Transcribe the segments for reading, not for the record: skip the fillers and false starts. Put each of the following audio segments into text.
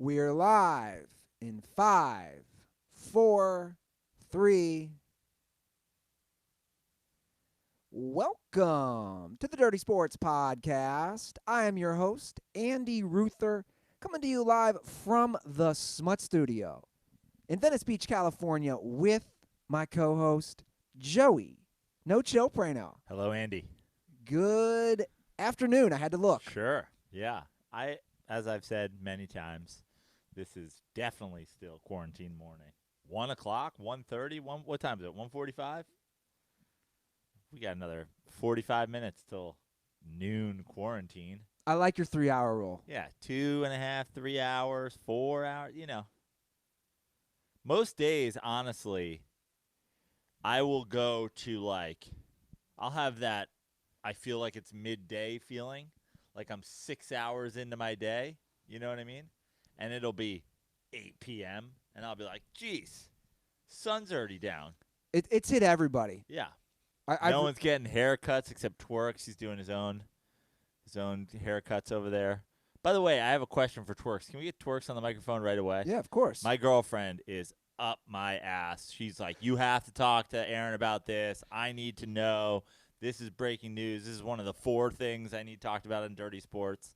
We're live in 5, 4, 3. Welcome to the Dirty Sports Podcast. I am your host, Andy Ruther, coming to you live from the Smut Studio in Venice Beach, California, with my co-host, Joey No Chill Prano. Hello, Andy. Good afternoon. I had to look. Sure. Yeah. As I've said many times, this is definitely still quarantine morning. 1 o'clock, 1:30, what time is it? 1:45? We got another 45 minutes till noon quarantine. I like your 3-hour rule. Yeah, 2.5, 3 hours, 4 hours, Most days, honestly, I will go to I'll have that, I feel like it's midday feeling, like I'm 6 hours into my day, you know what I mean? And it'll be 8 p.m., and I'll be like, geez, sun's already down. It's hit everybody. Yeah. No one's getting haircuts except Twerks. He's doing his own haircuts over there. By the way, I have a question for Twerks. Can we get Twerks on the microphone right away? Yeah, of course. My girlfriend is up my ass. She's like, you have to talk to Aaron about this. I need to know. This is breaking news. This is one of the 4 things I need talked about in Dirty Sports.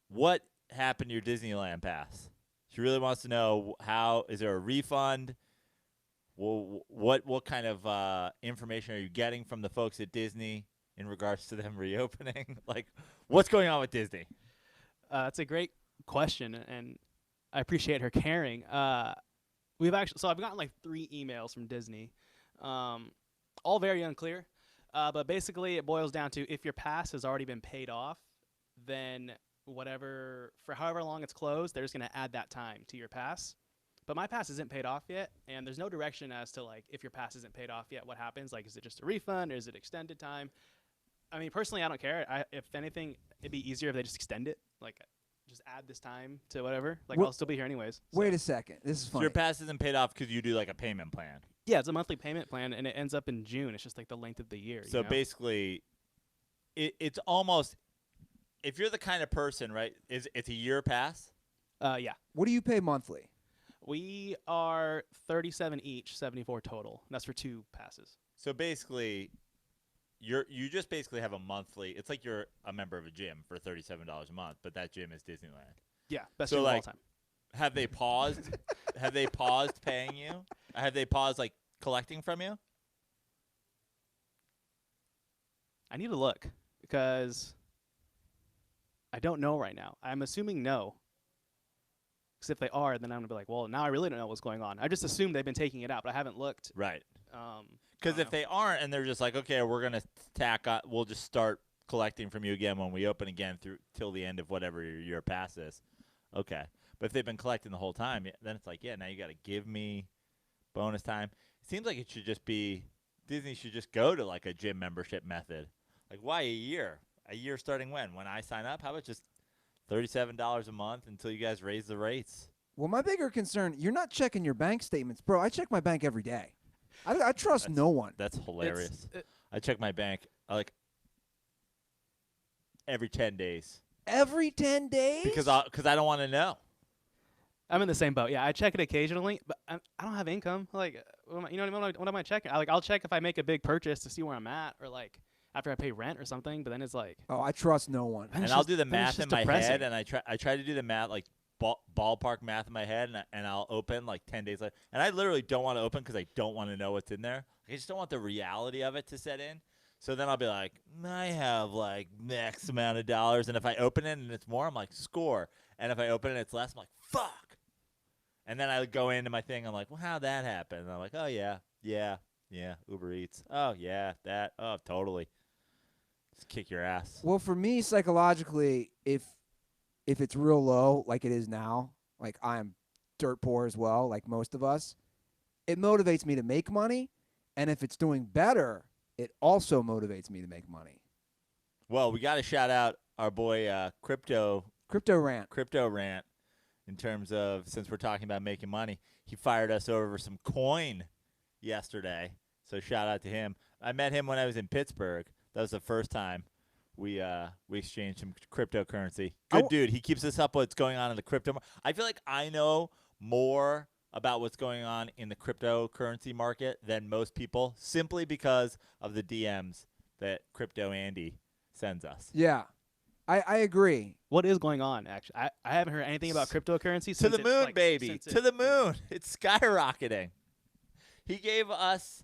What happened to your Disneyland pass? She really wants to know is there a refund? Well, what kind of information are you getting from the folks at Disney in regards to them reopening? What's going on with Disney? That's a great question, and I appreciate her caring. I've gotten 3 emails from Disney, all very unclear. But basically, it boils down to if your pass has already been paid off, then for however long it's closed, they're just going to add that time to your pass. But my pass isn't paid off yet, and there's no direction as to if your pass isn't paid off yet, what happens? Is it just a refund or is it extended time? I mean, personally, I don't care. If anything, it'd be easier if they just extend it, just add this time to whatever. I'll still be here anyways. So. Wait a second. This is funny. So your pass isn't paid off because you do a payment plan. Yeah, it's a monthly payment plan, and it ends up in June. It's just the length of the year. So basically, it's almost, if you're the kind of person, right, it's a year pass? Yeah. What do you pay monthly? We are $37 each, $74 total. And that's for 2 passes. So basically, you just basically have a monthly. It's like you're a member of a gym for $37 a month, but that gym is Disneyland. Yeah, best gym of all time. Have they paused? Have they paused paying you? Have they paused collecting from you? I need to look because I don't know right now. I'm assuming no. Because if they are, then I'm going to be well, now I really don't know what's going on. I just assume they've been taking it out, but I haven't looked. Right. Because if they aren't and they're just okay, we're going to we'll just start collecting from you again when we open again till the end of whatever your pass is. Okay. But if they've been collecting the whole time, then it's now you got to give me bonus time. It seems like it should just be, Disney should just go to a gym membership method. Why a year? A year starting when? When I sign up? How about just $37 a month until you guys raise the rates? Well, my bigger concern, you're not checking your bank statements. Bro, I check my bank every day. I trust no one. That's hilarious. I check my bank every 10 days. Every 10 days? Because I don't want to know. I'm in the same boat. Yeah, I check it occasionally, but I don't have income. What am I checking? I'll check if I make a big purchase to see where I'm at, or after I pay rent or something. But then it's oh, I trust no one. And I'll do the math in my head, and I try to do the math ballpark math in my head, and I'll open 10 days later. And I literally don't want to open because I don't want to know what's in there. I just don't want the reality of it to set in. So then I'll be I have X amount of dollars, and if I open it and it's more, I'm score. And if I open it and it's less, I'm fuck. And then I go into my thing, I'm well, how'd that happen? And I'm oh yeah, Uber Eats. Oh yeah, that. Oh, totally. Just kick your ass. Well, for me, psychologically, if it's real low, like it is now, I'm dirt poor as well, like most of us, it motivates me to make money. And if it's doing better, it also motivates me to make money. Well, we got to shout out our boy Crypto Rant. In terms of, since we're talking about making money, he fired us over some coin yesterday. So shout out to him. I met him when I was in Pittsburgh. That was the first time we exchanged some cryptocurrency. Good dude. He keeps us up what's going on in the crypto. I feel like I know more about what's going on in the cryptocurrency market than most people, simply because of the DMs that Crypto Andy sends us. Yeah, I agree. What is going on? Actually, I haven't heard anything about cryptocurrency. To the moon, baby. To the moon. It's skyrocketing. He gave us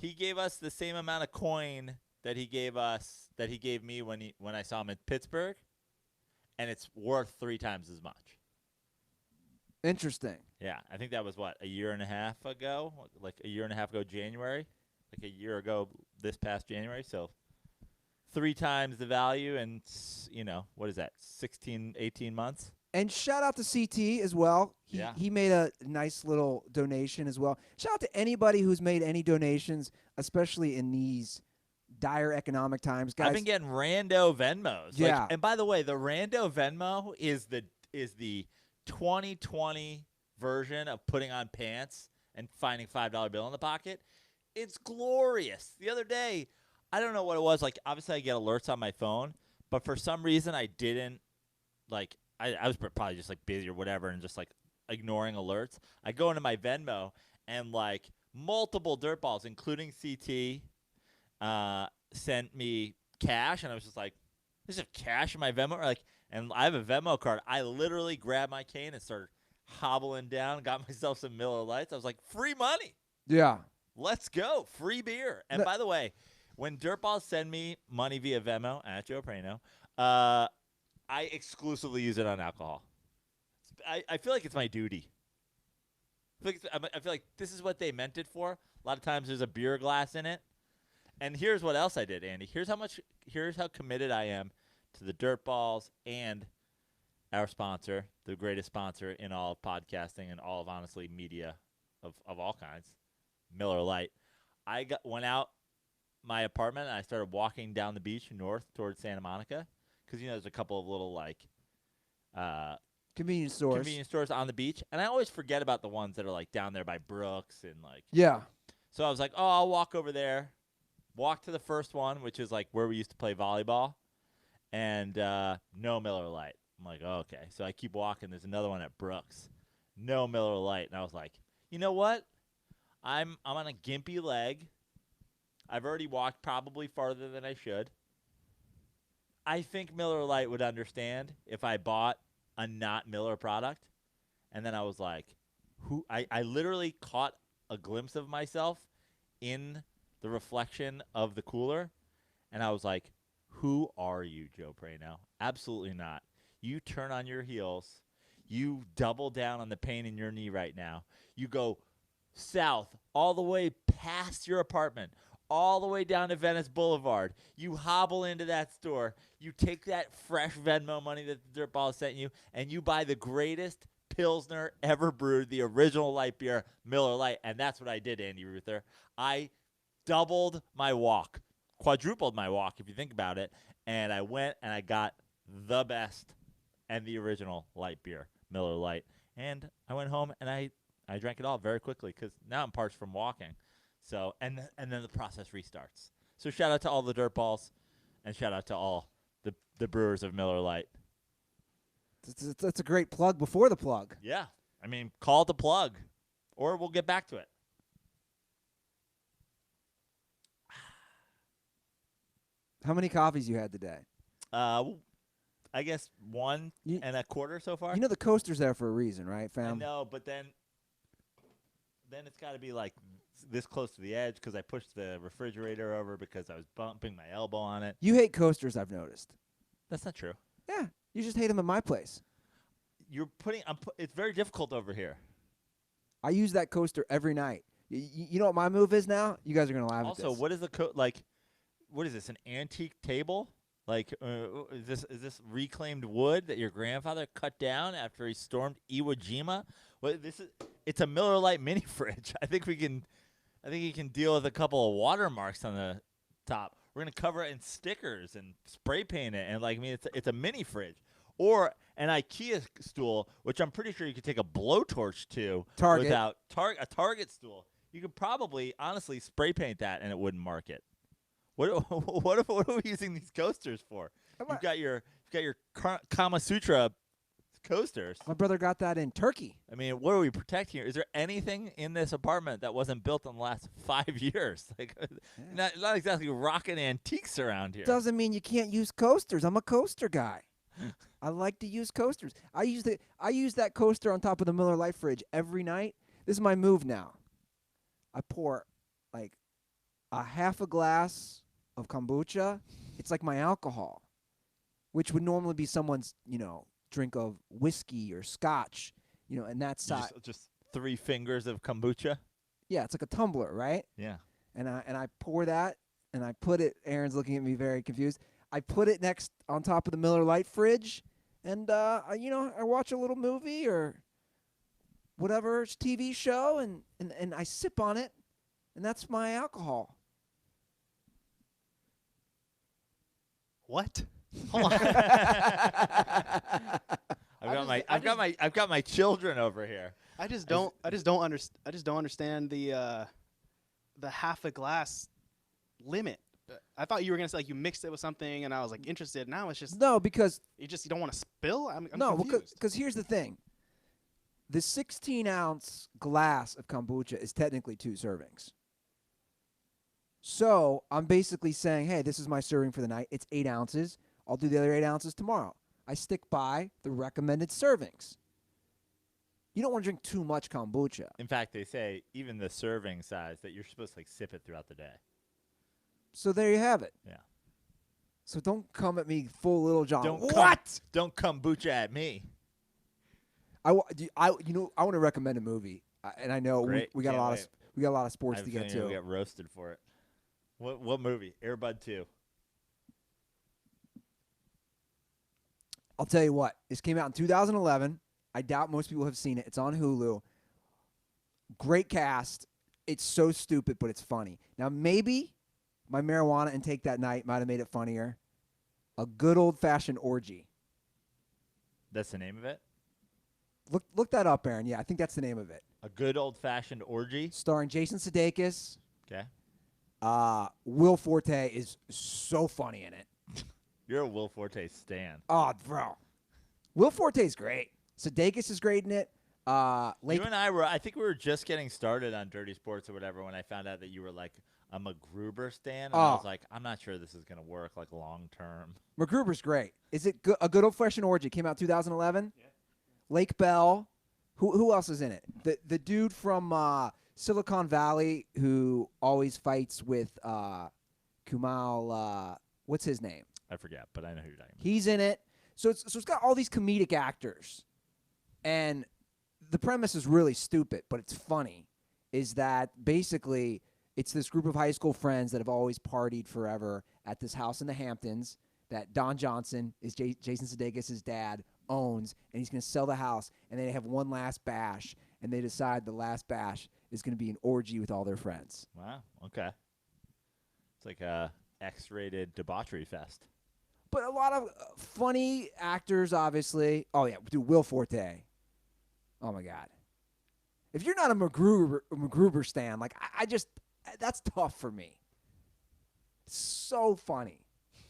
the same amount of coin that he gave me when I saw him in Pittsburgh, and it's worth 3 times as much. Interesting. Yeah, I think that was a year and a half ago, January, like a year ago this past January. So 3 times the value, and what is that? 16, 18 months. And shout out to CT as well. Yeah. He made a nice little donation as well. Shout out to anybody who's made any donations, especially in these dire economic times, guys. I've been getting rando Venmos. Yeah. And by the way, the rando Venmo is the 2020 version of putting on pants and finding $5 bill in the pocket. It's glorious. The other day, I don't know what it was. Like, obviously, I get alerts on my phone, but for some reason, I didn't. Like, I was probably just like busy or whatever, and just like ignoring alerts. I go into my Venmo, and like multiple dirtballs, including CT, sent me cash, and I was just like, "There's cash in my Venmo." And I have a Venmo card. I literally grabbed my cane and started hobbling down, got myself some Miller Lights. I was like, free money. Yeah. Let's go. Free beer. And by the way, when dirtballs send me money via Venmo, at Joe Prano, I exclusively use it on alcohol. I feel like it's my duty. I feel like this is what they meant it for. A lot of times there's a beer glass in it. And here's what else I did, Andy. Here's how committed I am to the Dirtballs and our sponsor, the greatest sponsor in all of podcasting and all of, honestly, media of all kinds, Miller Lite. I went out my apartment and I started walking down the beach north towards Santa Monica because, there's a couple of little, Convenience stores on the beach. And I always forget about the ones that are, down there by Brooks and, Yeah. So I was like, oh, I'll walk over there. Walk to the first one, which is, where we used to play volleyball. And no Miller Lite. I'm like, oh, okay. So I keep walking. There's another one at Brooks. No Miller Lite. And I was like, you know what? I'm on a gimpy leg. I've already walked probably farther than I should. I think Miller Lite would understand if I bought a not Miller product. And then I was like, I literally caught a glimpse of myself in the reflection of the cooler. And I was like, who are you, Joe Prano? Absolutely not. You turn on your heels. You double down on the pain in your knee right now. You go south all the way past your apartment, all the way down to Venice Boulevard. You hobble into that store. You take that fresh Venmo money that the Dirtball sent you, and you buy the greatest Pilsner ever brewed, the original light beer, Miller Lite. And that's what I did, Andy Ruther. I doubled my walk. Quadrupled my walk, if you think about it, and I went and I got the best and the original light beer, Miller Lite, and I went home and I drank it all very quickly because now I'm parched from walking. So and then the process restarts. So shout out to all the Dirtballs, and shout out to all the brewers of Miller Lite. That's a great plug before the plug. Yeah, I mean, call it the plug, or we'll get back to it. How many coffees you had today? I guess 1 and a quarter so far. The coaster's there for a reason, right, fam? I know, but then it's got to be this close to the edge because I pushed the refrigerator over because I was bumping my elbow on it. You hate coasters, I've noticed. That's not true. Yeah, you just hate them at my place. It's very difficult over here. I use that coaster every night. You know what my move is now? You guys are gonna laugh at this. Also, what is what is this? An antique table? Is this reclaimed wood that your grandfather cut down after he stormed Iwo Jima? It's a Miller Lite mini fridge. I think you can deal with a couple of watermarks on the top. We're gonna cover it in stickers and spray paint it, and it's a mini fridge or an IKEA stool, which I'm pretty sure you could take a blowtorch to Target. without a Target stool. You could probably honestly spray paint that and it wouldn't mark it. What are we using these coasters for? You've got your Kama Sutra coasters. My brother got that in Turkey. I mean, what are we protecting here? Is there anything in this apartment that wasn't built in the last 5 years? Like, not exactly rocking antiques around here. Doesn't mean you can't use coasters. I'm a coaster guy. I like to use coasters. I use that coaster on top of the Miller Lite fridge every night. This is my move now. I pour like a half a glass of kombucha. It's like my alcohol, which would normally be someone's, drink of whiskey or scotch, and that size. Just 3 fingers of kombucha? Yeah, it's like a tumbler, right? Yeah. And I pour that, and I put it. Aaron's looking at me very confused. I put it next on top of the Miller Lite fridge, and I watch a little movie or whatever TV show, and I sip on it, and that's my alcohol. What? Hold on. I've got my children over here. I just don't understand the half a glass limit. I thought you were gonna say like you mixed it with something, and I was like interested. Now it's just no, because you don't want to spill. I'm no, confused. because here's the thing: the 16-ounce glass of kombucha is technically 2 servings. So I'm basically saying, hey, this is my serving for the night. It's 8 ounces. I'll do the other 8 ounces tomorrow. I stick by the recommended servings. You don't want to drink too much kombucha. In fact, they say even the serving size that you're supposed to sip it throughout the day. So there you have it. Yeah. So don't come at me full Little John. Don't kombucha at me. I want to recommend a movie, and I know we got a lot of sports to get to. We get roasted for it. What movie? Air Bud 2. I'll tell you what. This came out in 2011. I doubt most people have seen it. It's on Hulu. Great cast. It's so stupid, but it's funny. Now, maybe my marijuana intake that night might have made it funnier. A good old-fashioned orgy. That's the name of it? Look that up, Aaron. Yeah, I think that's the name of it. A good old-fashioned orgy? Starring Jason Sudeikis. Okay. Will Forte is so funny in it. You're a Will Forte stan. Oh, bro. Will Forte's great. Sudeikis is great in it. You and I think we were just getting started on Dirty Sports or whatever when I found out that you were like a MacGruber stan. And I was like, I'm not sure this is going to work like long term. MacGruber's great. Is it a good old-fashioned orgy? Came out 2011? Yeah. Lake Bell. Who else is in it? The dude from Silicon Valley who always fights with Kumail. What's his name? I forget, but I know who you're talking about. He's in it. So it's got all these comedic actors. And the premise is really stupid, but it's funny. Is that basically it's this group of high school friends that have always partied forever at this house in the Hamptons that Don Johnson, is Jason Sudeikis' dad, owns, and he's going to sell the house. And they have one last bash, and they decide the last bash is going to be an orgy with all their friends. Wow, okay. It's like a X-rated debauchery fest. But a lot of funny actors, obviously. Oh, yeah, dude, Will Forte. Oh, my God. If you're not a MacGruber stan, like, I just, that's tough for me. It's so funny.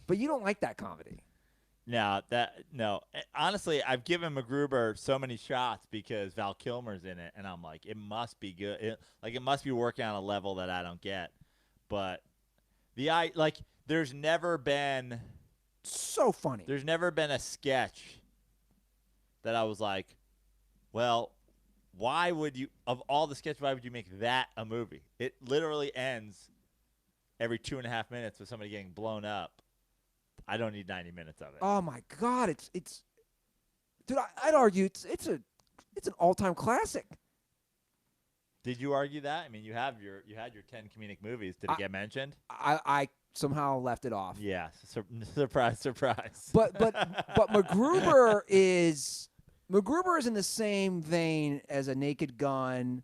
But you don't like that comedy. No. Honestly, I've given MacGruber so many shots because Val Kilmer's in it, and I'm like, it must be good. It must be working on a level that I don't get. But there's never been so funny. There's never been a sketch that I was like, well, why would you, of all the sketches, why would you make that a movie? It literally ends every 2.5 minutes with somebody getting blown up. I don't need 90 minutes of it. Oh my God, it's dude. I'd argue it's an all-time classic. Did you argue that? I mean, you had your 10 comedic movies. Did it get mentioned? I somehow left it off. Yeah, surprise. But MacGruber is in the same vein as A Naked Gun,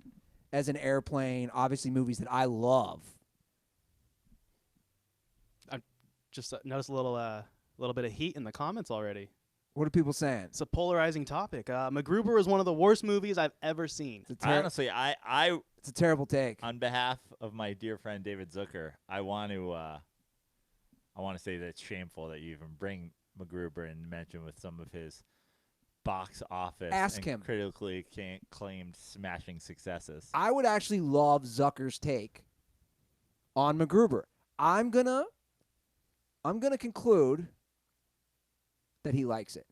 as An Airplane. Obviously, movies that I love. I just noticed a little bit of heat in the comments already. What are people saying? It's a polarizing topic. MacGruber is one of the worst movies I've ever seen. Honestly, it's a terrible take. On behalf of my dear friend David Zucker, I want to I want to say that it's shameful that you even bring MacGruber and mention with some of his box office Ask and him. critically claimed smashing successes. I would actually love Zucker's take on MacGruber. I'm gonna conclude that he likes it.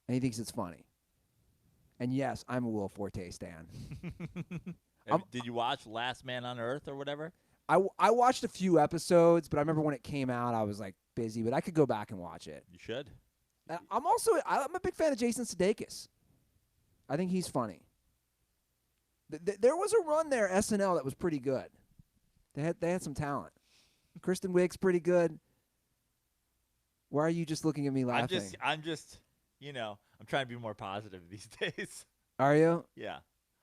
And he thinks it's funny. And yes, I'm a Will Forte stan. Did you watch Last Man on Earth or whatever? I watched a few episodes, but I remember when it came out, I was like busy, but I could go back and watch it. You should. I'm a big fan of Jason Sudeikis. I think he's funny. There was a run there, SNL, that was pretty good. They had some talent. Kristen Wiig's pretty good. Why are you just looking at me laughing? I'm just, I'm trying to be more positive these days. Are you? Yeah.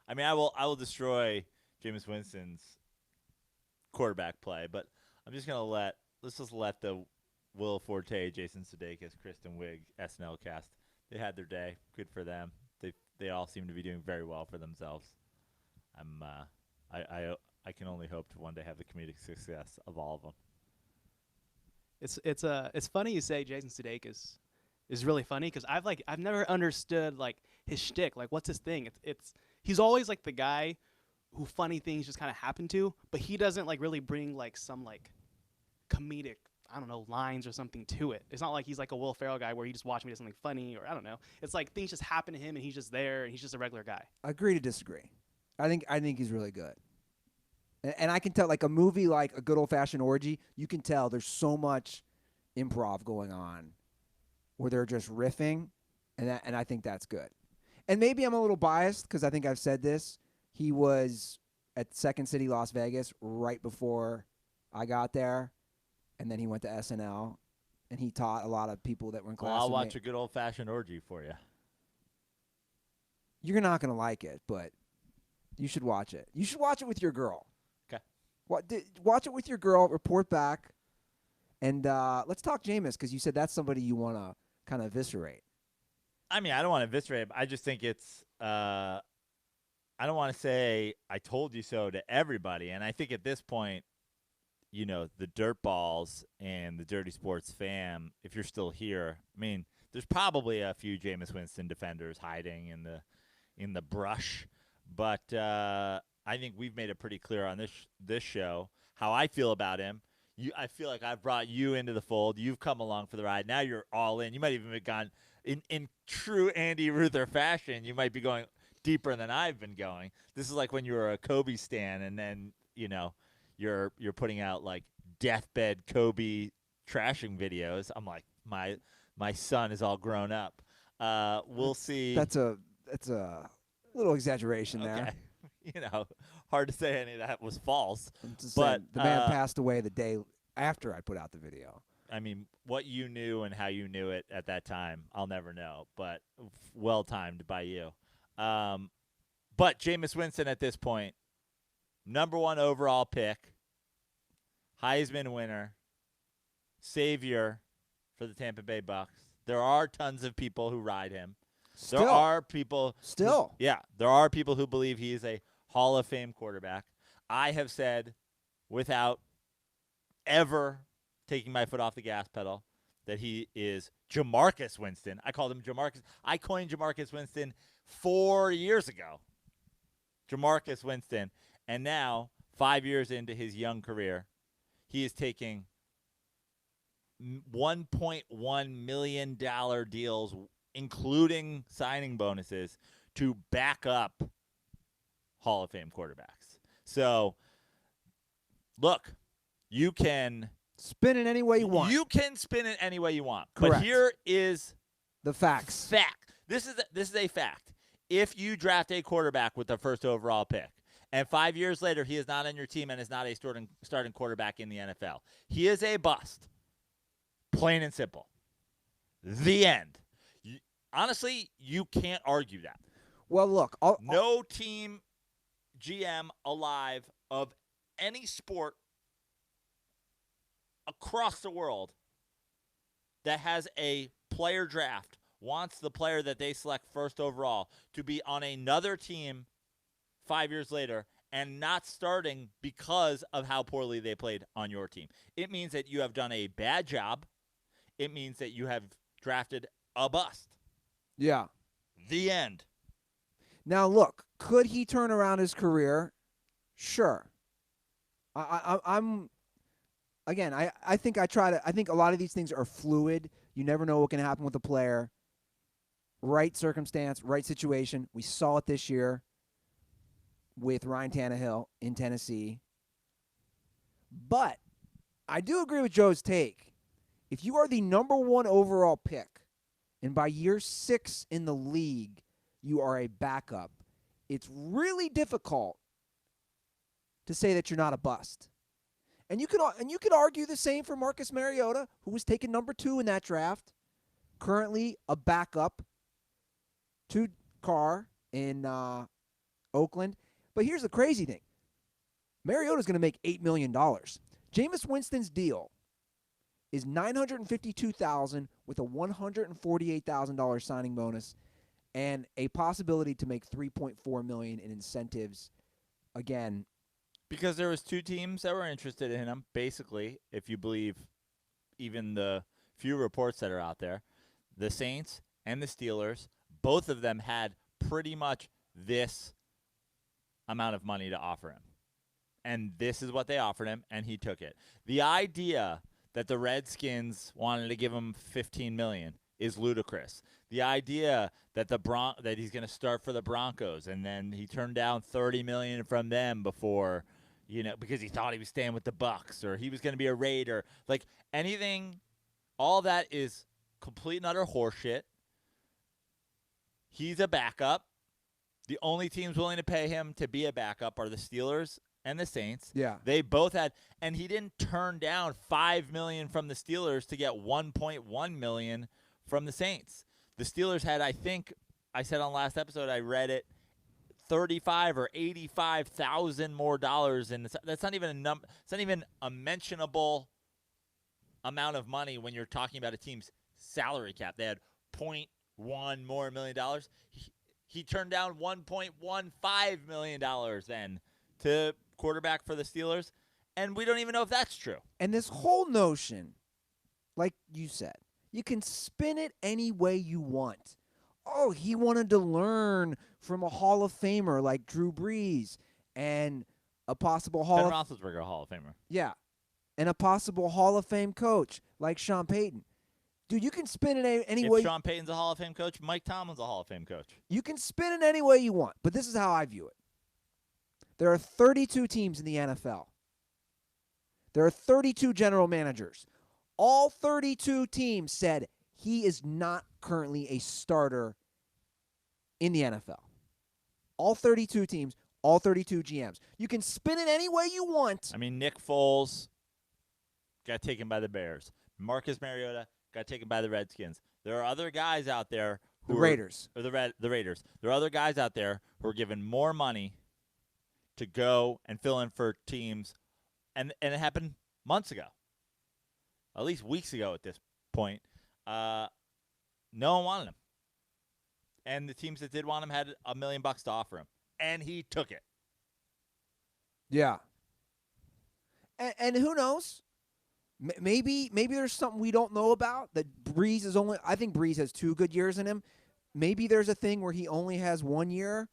I mean, I will destroy Jameis Winston's quarterback play, but I'm just gonna let's just let the Will Forte, Jason Sudeikis, Kristen Wiig SNL cast. They had their day. Good for them. They all seem to be doing very well for themselves. I can only hope to one day have the comedic success of all of them. It's funny you say Jason Sudeikis is really funny because I've never understood like his shtick. Like, what's his thing? He's always like the guy who funny things just kind of happen to, but he doesn't like really bring like some like comedic, I don't know, lines or something to it. It's not like he's like a Will Ferrell guy where you just watch him do something funny or I don't know. It's like things just happen to him and he's just there and he's just a regular guy. Agree to disagree. I think he's really good. And I can tell, like a movie like A Good Old Fashioned Orgy, you can tell there's so much improv going on where they're just riffing, and I think that's good. And maybe I'm a little biased because I think I've said this. He was at Second City, Las Vegas, right before I got there, and then he went to SNL, and he taught a lot of people that were in class. Well, I'll watch A Good Old Fashioned Orgy for you. You're not going to like it, but you should watch it. You should watch it with your girl. Okay. Watch it with your girl, report back, and let's talk Jameis because you said that's somebody you want to kind of eviscerate. I mean, I don't want to eviscerate him. I just think it's I don't want to say I told you so to everybody. And I think at this point, the dirt balls and the Dirty Sports fam, if you're still here, I mean, there's probably a few Jameis Winston defenders hiding in the brush. But I think we've made it pretty clear on this show how I feel about him. I feel like I've brought you into the fold. You've come along for the ride. Now you're all in. You might even have gone in true Andy Ruther fashion. You might be going deeper than I've been going. This is like when you were a Kobe stan, and then you're putting out like deathbed Kobe trashing videos. I'm like, my son is all grown up. We'll see. That's a little exaggeration okay. there. Hard to say any of that was false. But the man passed away the day after I put out the video. I mean, what you knew and how you knew it at that time, I'll never know. But well timed by you. But Jameis Winston at this point, #1 overall pick, Heisman winner, savior for the Tampa Bay Bucks. There are tons of people who ride him. Still. There are people. Still. There are people who believe he is a Hall of Fame quarterback. I have said, without ever taking my foot off the gas pedal, that he is Jamarcus Winston. I called him Jamarcus. I coined Jamarcus Winston 4 years ago. Jamarcus Winston. And now, 5 years into his young career, he is taking $1.1 million deals, including signing bonuses, to back up Hall of Fame quarterbacks. So, look, you can spin it any way you want. You can spin it any way you want. Correct. But here is the facts. Fact. This is a fact. If you draft a quarterback with the first overall pick, and 5 years later he is not on your team and is not a starting quarterback in the NFL, he is a bust. Plain and simple. The end. Honestly, you can't argue that. Well, look. No team GM alive of any sport across the world that has a player draft wants the player that they select first overall to be on another team 5 years later and not starting because of how poorly they played on your team. It means that you have done a bad job. It means that you have drafted a bust. Yeah. The end. Now, look, could he turn around his career? Sure. I'm again. I think I think a lot of these things are fluid. You never know what can happen with a player. Right circumstance, right situation. We saw it this year with Ryan Tannehill in Tennessee. But I do agree with Joe's take. If you are the number 1 overall pick, and by year 6 in the league, you are a backup, it's really difficult to say that you're not a bust. And you could argue the same for Marcus Mariota, who was taken number 2 in that draft, currently a backup to Carr in Oakland. But here's the crazy thing. Mariota's going to make $8 million. Jameis Winston's deal is $952,000 with a $148,000 signing bonus and a possibility to make $3.4 million in incentives. Again, because there was 2 teams that were interested in him, basically, if you believe even the few reports that are out there, the Saints and the Steelers, both of them had pretty much this amount of money to offer him. And this is what they offered him, and he took it. The idea that the Redskins wanted to give him $15 million is ludicrous. The idea that that he's going to start for the Broncos, and then he turned down $30 million from them before, because he thought he was staying with the Bucs, or he was going to be a Raider. Like anything, all that is complete and utter horseshit. He's a backup. The only teams willing to pay him to be a backup are the Steelers and the Saints. Yeah. They both had, and he didn't turn down $5 million from the Steelers to get $1.1 million from the Saints. The Steelers had, I think, I said on last episode, I read it, 35 or 85,000 more dollars, and that's not even it's not even a mentionable amount of money when you're talking about a team's salary cap. They had $0.1 more million. He turned down $1.15 million then to quarterback for the Steelers, and we don't even know if that's true. And this whole notion, like you said, you can spin it any way you want. Oh, he wanted to learn from a Hall of Famer like Drew Brees and a possible Ben Roethlisberger, Hall of Famer. Yeah, and a possible Hall of Fame coach like Sean Payton. Dude, you can spin it any way. If Sean Payton's a Hall of Fame coach, Mike Tomlin's a Hall of Fame coach. You can spin it any way you want, but this is how I view it. There are 32 teams in the NFL. There are 32 general managers. All 32 teams said he is not currently a starter in the NFL. All 32 teams, all 32 GMs. You can spin it any way you want. I mean, Nick Foles got taken by the Bears. Marcus Mariota got taken by the Redskins. There are other guys out there who the Raiders. The Raiders. There are other guys out there who are given more money to go and fill in for teams, and it happened months ago, at least weeks ago at this point. No one wanted him, and the teams that did want him had $1 million to offer him, and he took it. Yeah. And who knows? Maybe there's something we don't know about that Breeze is only. I think Breeze has 2 good years in him. Maybe there's a thing where he only has 1 year,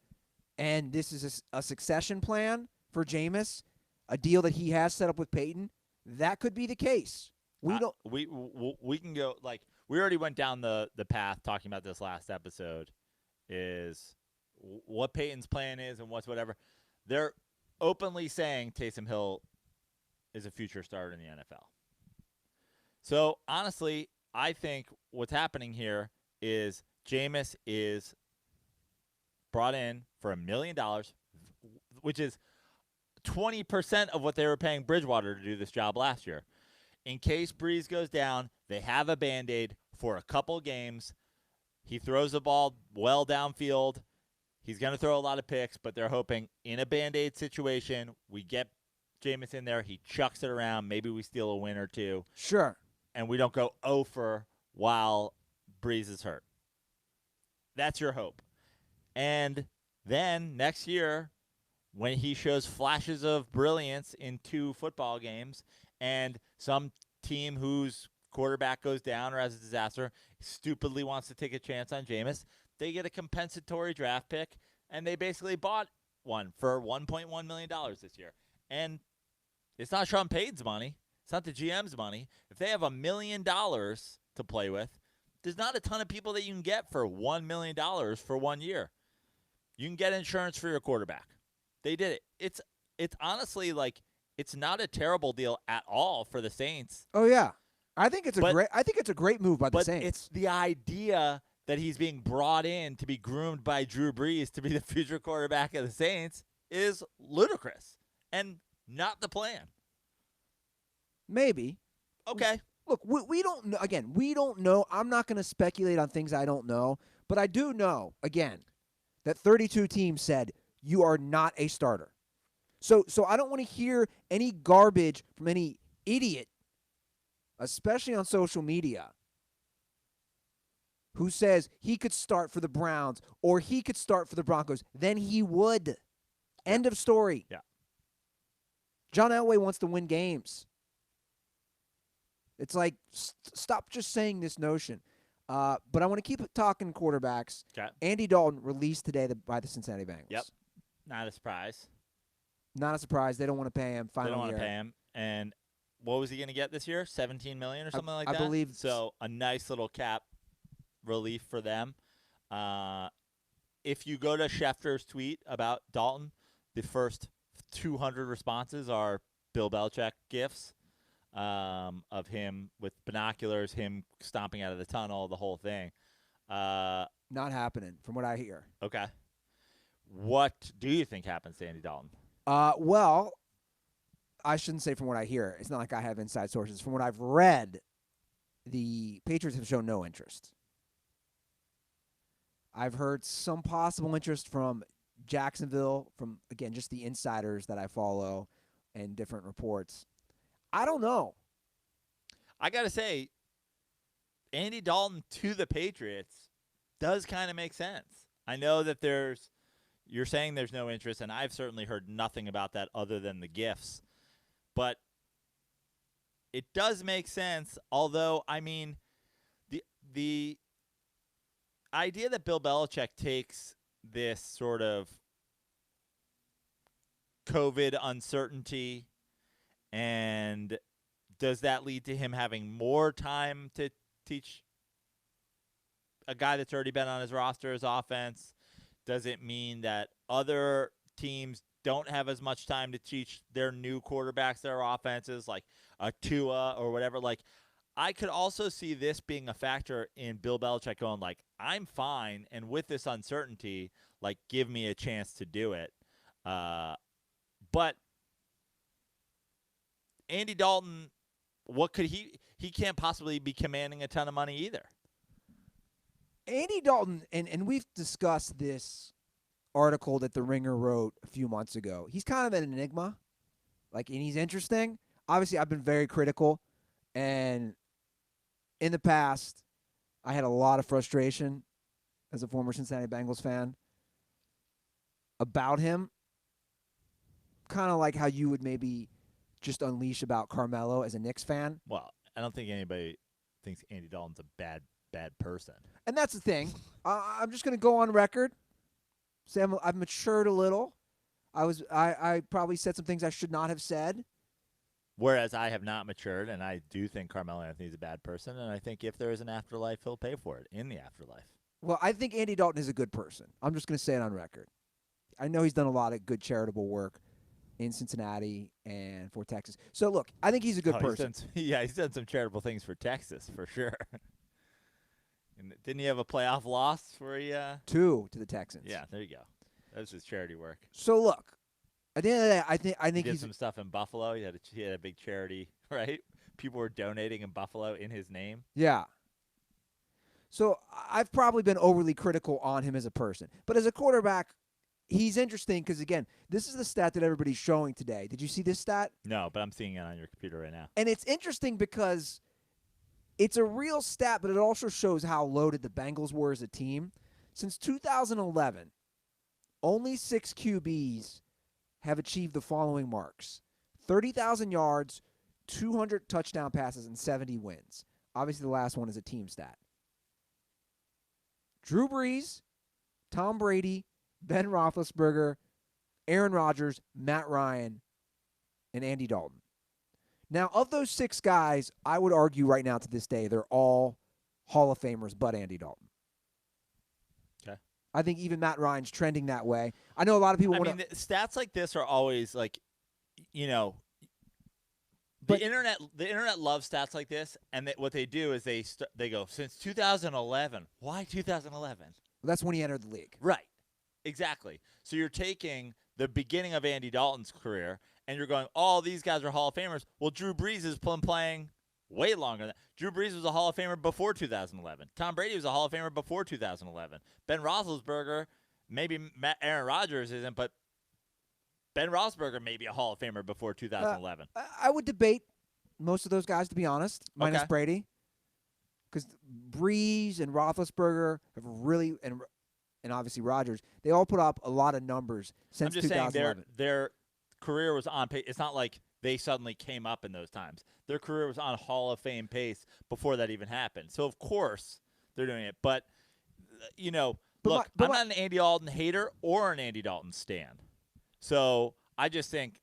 and this is a succession plan for Jameis, a deal that he has set up with Peyton. That could be the case. We don't. We can go like we already went down the path talking about this last episode. Is what Peyton's plan is and what's whatever. They're openly saying Taysom Hill is a future starter in the NFL. So, honestly, I think what's happening here is Jameis is brought in for $1 million, which is 20% of what they were paying Bridgewater to do this job last year. In case Breeze goes down, they have a Band-Aid for a couple games. He throws the ball well downfield. He's going to throw a lot of picks, but they're hoping in a Band-Aid situation, we get Jameis in there, he chucks it around, maybe we steal a win or two. Sure. And we don't go 0-for while Breeze is hurt. That's your hope. And then next year, when he shows flashes of brilliance in 2 football games and some team whose quarterback goes down or has a disaster stupidly wants to take a chance on Jameis, they get a compensatory draft pick, and they basically bought one for $1.1 million this year. And it's not Sean Payton's money. It's not the GM's money. If they have $1 million to play with, there's not a ton of people that you can get for $1 million for 1 year. You can get insurance for your quarterback. They did it. It's honestly like it's not a terrible deal at all for the Saints. Oh yeah, I think it's a great move by the Saints. But it's the idea that he's being brought in to be groomed by Drew Brees to be the future quarterback of the Saints is ludicrous and not the plan. Maybe. Okay. Look, we don't know. Again, we don't know. I'm not going to speculate on things I don't know, but I do know, again, that 32 teams said you are not a starter. So I don't want to hear any garbage from any idiot, especially on social media, who says he could start for the Browns or he could start for the Broncos. Then he would. End of story. Yeah. John Elway wants to win games. It's like, stop just saying this notion. But I want to keep talking quarterbacks. Okay. Andy Dalton released today by the Cincinnati Bengals. Yep. Not a surprise. Not a surprise. They don't want to pay him. They don't want to pay him. And what was he going to get this year? $17 million or something like that? I believe so. A nice little cap relief for them. If you go to Schefter's tweet about Dalton, the first 200 responses are Bill Belichick gifs. Of him with binoculars, him stomping out of the tunnel, the whole thing. Not happening, from what I hear. Okay. What do you think happens to Andy Dalton? Well, I shouldn't say from what I hear. It's not like I have inside sources. From what I've read, the Patriots have shown no interest. I've heard some possible interest from Jacksonville, from, again, just the insiders that I follow and different reports. I don't know. I got to say, Andy Dalton to the Patriots does kind of make sense. I know that you're saying there's no interest, and I've certainly heard nothing about that other than the gifts. But it does make sense, although, I mean, the idea that Bill Belichick takes this sort of COVID uncertainty, and does that lead to him having more time to teach a guy that's already been on his roster his offense? Does it mean that other teams don't have as much time to teach their new quarterbacks their offenses, like a Tua or whatever? Like, I could also see this being a factor in Bill Belichick going, like, I'm fine, and with this uncertainty, like, give me a chance to do it. But Andy Dalton, what could he can't possibly be commanding a ton of money either. Andy Dalton, and we've discussed this article that The Ringer wrote a few months ago. He's kind of an enigma, and he's interesting. Obviously, I've been very critical, and in the past, I had a lot of frustration as a former Cincinnati Bengals fan about him, kind of like how you would maybe just unleash about Carmelo as a Knicks fan. Well, I don't think anybody thinks Andy Dalton's a bad person. And that's the thing. I'm just going to go on record, say I've matured a little. I probably said some things I should not have said. Whereas I have not matured, and I do think Carmelo Anthony's a bad person, and I think if there is an afterlife, he'll pay for it in the afterlife. Well, I think Andy Dalton is a good person. I'm just going to say it on record. I know he's done a lot of good charitable work in Cincinnati and for Texas. So, look, I think he's a good person. He's done some charitable things for Texas, for sure. And didn't he have a playoff loss where he 2 to the Texans? Yeah, there you go. That was his charity work. So, look, at the end of the day, I think he did he's some stuff in Buffalo. He had a big charity, right? People were donating in Buffalo in his name. Yeah. So I've probably been overly critical on him as a person. But as a quarterback, he's interesting because, again, this is the stat that everybody's showing today. Did you see this stat? No, but I'm seeing it on your computer right now. And it's interesting because it's a real stat, but it also shows how loaded the Bengals were as a team. Since 2011, only 6 QBs have achieved the following marks: 30,000 yards, 200 touchdown passes, and 70 wins. Obviously, the last one is a team stat. Drew Brees, Tom Brady, Ben Roethlisberger, Aaron Rodgers, Matt Ryan, and Andy Dalton. Now, of those 6 guys, I would argue right now to this day, they're all Hall of Famers but Andy Dalton. Okay. I think even Matt Ryan's trending that way. I know a lot of people want to. Stats like this are always like, the internet loves stats like this, and what they do is they go, since 2011. Why 2011? That's when he entered the league. Right. Exactly. So you're taking the beginning of Andy Dalton's career, and you're going, oh, these guys are Hall of Famers. Well, Drew Brees is playing way longer than that. Drew Brees was a Hall of Famer before 2011. Tom Brady was a Hall of Famer before 2011. Ben Roethlisberger, maybe Aaron Rodgers isn't, but Ben Roethlisberger may be a Hall of Famer before 2011. I would debate most of those guys, to be honest, minus Okay. Brady. Because Brees and Roethlisberger have really, and obviously Rodgers, they all put up a lot of numbers since I'm just 2011. saying their career was on pace. It's not like they suddenly came up in those times. Their career was on Hall of Fame pace before that even happened. So, of course, they're doing it. But, look, I'm not an Andy Dalton hater or an Andy Dalton stan. So, I just think,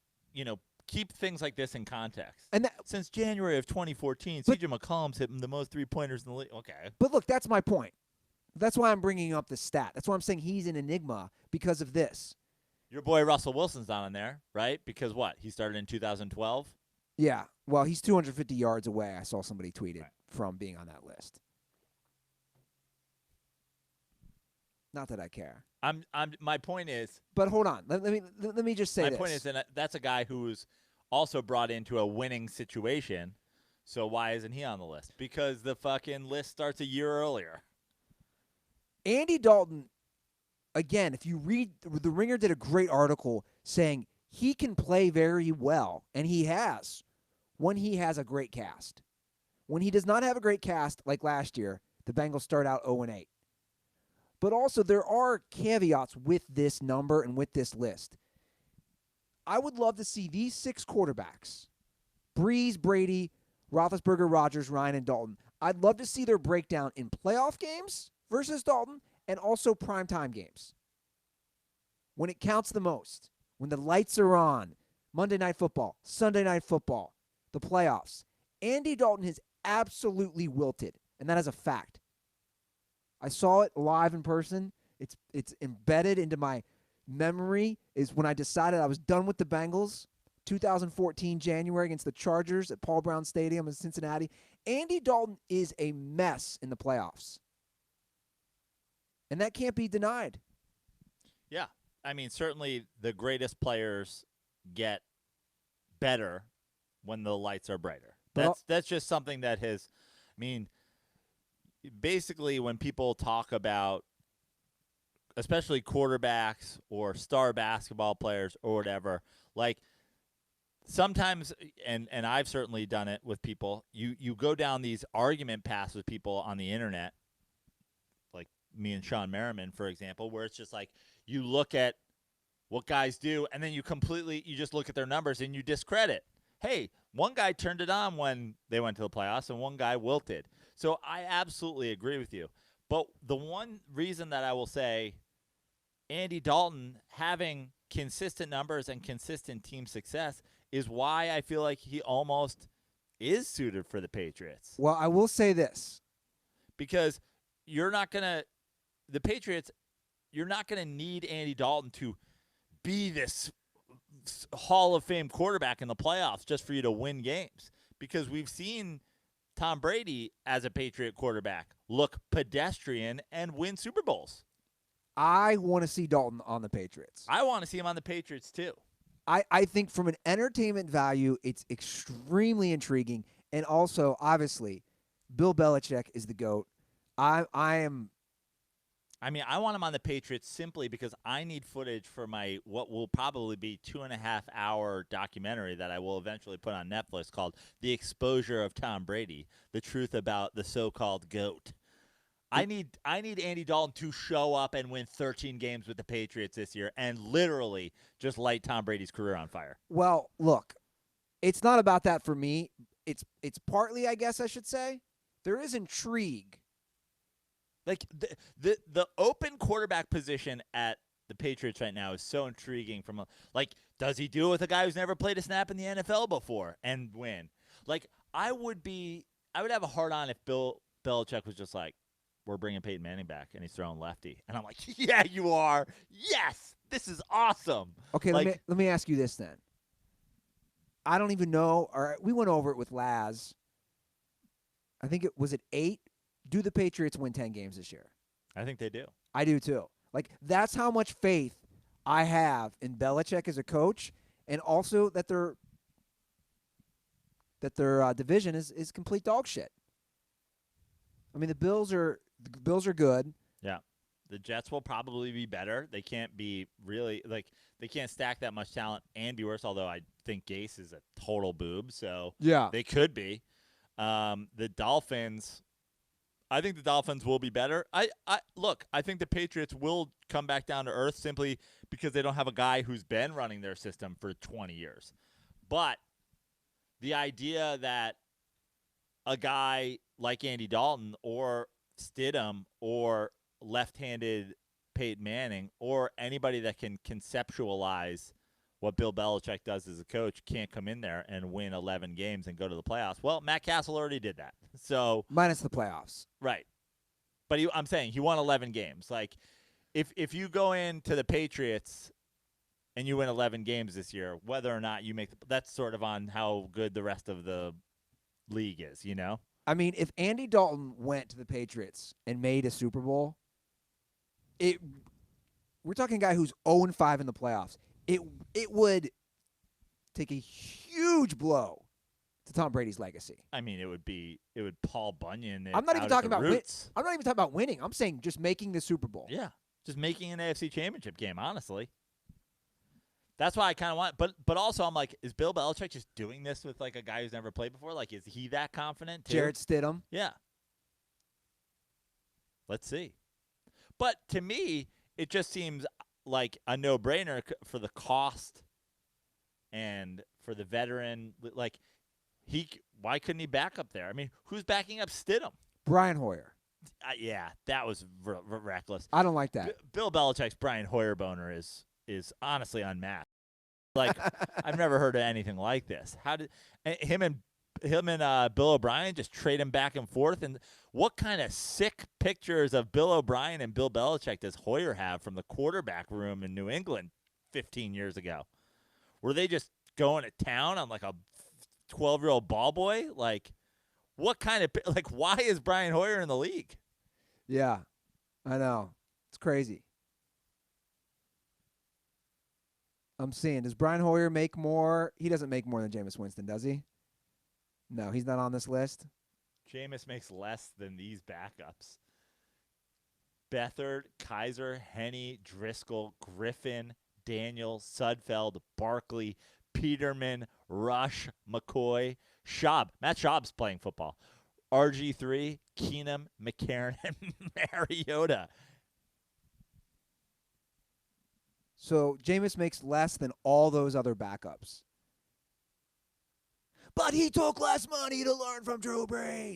keep things like this in context. And since January of 2014, C.J. McCollum's hit the most three-pointers in the league. Okay. But look, that's my point. That's why I'm bringing up the stat. That's why I'm saying he's an enigma because of this. Your boy Russell Wilson's not on there, right? Because what? He started in 2012? Yeah. Well, he's 250 yards away. I saw somebody tweeted from being on that list. Not that I care. My point is. But hold on. Let me just say this. My point is that's a guy who's also brought into a winning situation. So why isn't he on the list? Because the fucking list starts a year earlier. Andy Dalton, again, if you read, The Ringer did a great article saying he can play very well, and he has, when he has a great cast. When he does not have a great cast, like last year, the Bengals start out 0-8. But also, there are caveats with this number and with this list. I would love to see these 6 quarterbacks, Brees, Brady, Roethlisberger, Rodgers, Ryan, and Dalton. I'd love to see their breakdown in playoff games versus Dalton and also primetime games. When it counts the most, when the lights are on, Monday Night Football, Sunday Night Football, the playoffs, Andy Dalton has absolutely wilted, and that is a fact. I saw it live in person. It's embedded into my memory is when I decided I was done with the Bengals, 2014 January against the Chargers at Paul Brown Stadium in Cincinnati. Andy Dalton is a mess in the playoffs. And that can't be denied. Yeah. I mean, certainly the greatest players get better when the lights are brighter. That's just something that has, basically when people talk about especially quarterbacks or star basketball players or whatever, like sometimes, and I've certainly done it with people, you go down these argument paths with people on the internet, like me and Sean Merriman, for example, where it's just like you look at what guys do and then you just look at their numbers and you discredit. Hey, one guy turned it on when they went to the playoffs and one guy wilted. So I absolutely agree with you. But the one reason that I will say Andy Dalton having consistent numbers and consistent team success is why I feel like he almost is suited for the Patriots. Well, I will say this. Because the Patriots, you're not going to need Andy Dalton to be this Hall of Fame quarterback in the playoffs just for you to win games. Because we've seen Tom Brady as a Patriot quarterback look pedestrian and win Super Bowls. I want to see Dalton on the Patriots. I want to see him on the Patriots too. I think from an entertainment value, it's extremely intriguing. And also, obviously, Bill Belichick is the GOAT. I want him on the Patriots simply because I need footage for my what will probably be 2.5-hour documentary that I will eventually put on Netflix called The Exposure of Tom Brady, The Truth About the So-Called GOAT. I need Andy Dalton to show up and win 13 games with the Patriots this year and literally just light Tom Brady's career on fire. Well, look, it's not about that for me. It's partly, I guess I should say, there is intrigue. Like the open quarterback position at the Patriots right now is so intriguing. Does he do it with a guy who's never played a snap in the NFL before and win? Like, I would have a hard on if Bill Belichick was just like, we're bringing Peyton Manning back and he's throwing lefty, and I'm like, yeah, you are. Yes, this is awesome. Okay, let me ask you this then. I don't even know. All right, we went over it with Laz. I think it was 8. Do the Patriots win 10 games this year? I think they do. I do too. Like, that's how much faith I have in Belichick as a coach, and also that their division is complete dog shit. I mean, the Bills are good. Yeah. The Jets will probably be better. They can't be really they can't stack that much talent and be worse, although I think Gase is a total boob, so yeah, they could be. The Dolphins, I think the Dolphins will be better. I think the Patriots will come back down to earth simply because they don't have a guy who's been running their system for 20 years. But the idea that a guy like Andy Dalton or Stidham or left-handed Peyton Manning or anybody that can conceptualize what Bill Belichick does as a coach can't come in there and win 11 games and go to the playoffs. Well, Matt Castle already did that. So minus the playoffs. Right. But I'm saying he won 11 games. Like, if you go into the Patriots and you win 11 games this year, whether or not you make that's sort of on how good the rest of the league is, you know? I mean, if Andy Dalton went to the Patriots and made a Super Bowl, we're talking a guy who's 0-5 in the playoffs. It would take a huge blow to Tom Brady's legacy. I mean, it would Paul Bunyan. I'm not even talking about roots. I'm not even talking about winning. I'm saying just making the Super Bowl. Yeah, just making an AFC Championship game. Honestly, that's why I kind of want. But also, I'm like, is Bill Belichick just doing this with like a guy who's never played before? Like, is he that confident too? Jarrett Stidham. Yeah. Let's see. But to me, it just seems like a no-brainer for the cost and for the veteran. Like, why couldn't he back up there? I mean, who's backing up Stidham? Brian Hoyer. Yeah, that was reckless. I don't like that. Bill Belichick's Brian Hoyer boner is honestly unmatched. Like, I've never heard of anything like this. How did him and Bill O'Brien just trade him back and forth? And what kind of sick pictures of Bill O'Brien and Bill Belichick does Hoyer have from the quarterback room in New England 15 years ago? Were they just going to town on like a 12-year-old ball boy? Like, what kind of why is Brian Hoyer in the league? Yeah, I know. It's crazy. I'm seeing. Does Brian Hoyer make more? He doesn't make more than Jameis Winston, does he? No, he's not on this list. Jameis makes less than these backups. Beathard, Kaiser, Henne, Driscoll, Griffin, Daniel, Sudfeld, Barkley, Peterman, Rush, McCoy, Schaub. Matt Schaub's playing football. RG3, Keenum, McCarron, and Mariota. So Jameis makes less than all those other backups. But he took less money to learn from Drew Brees.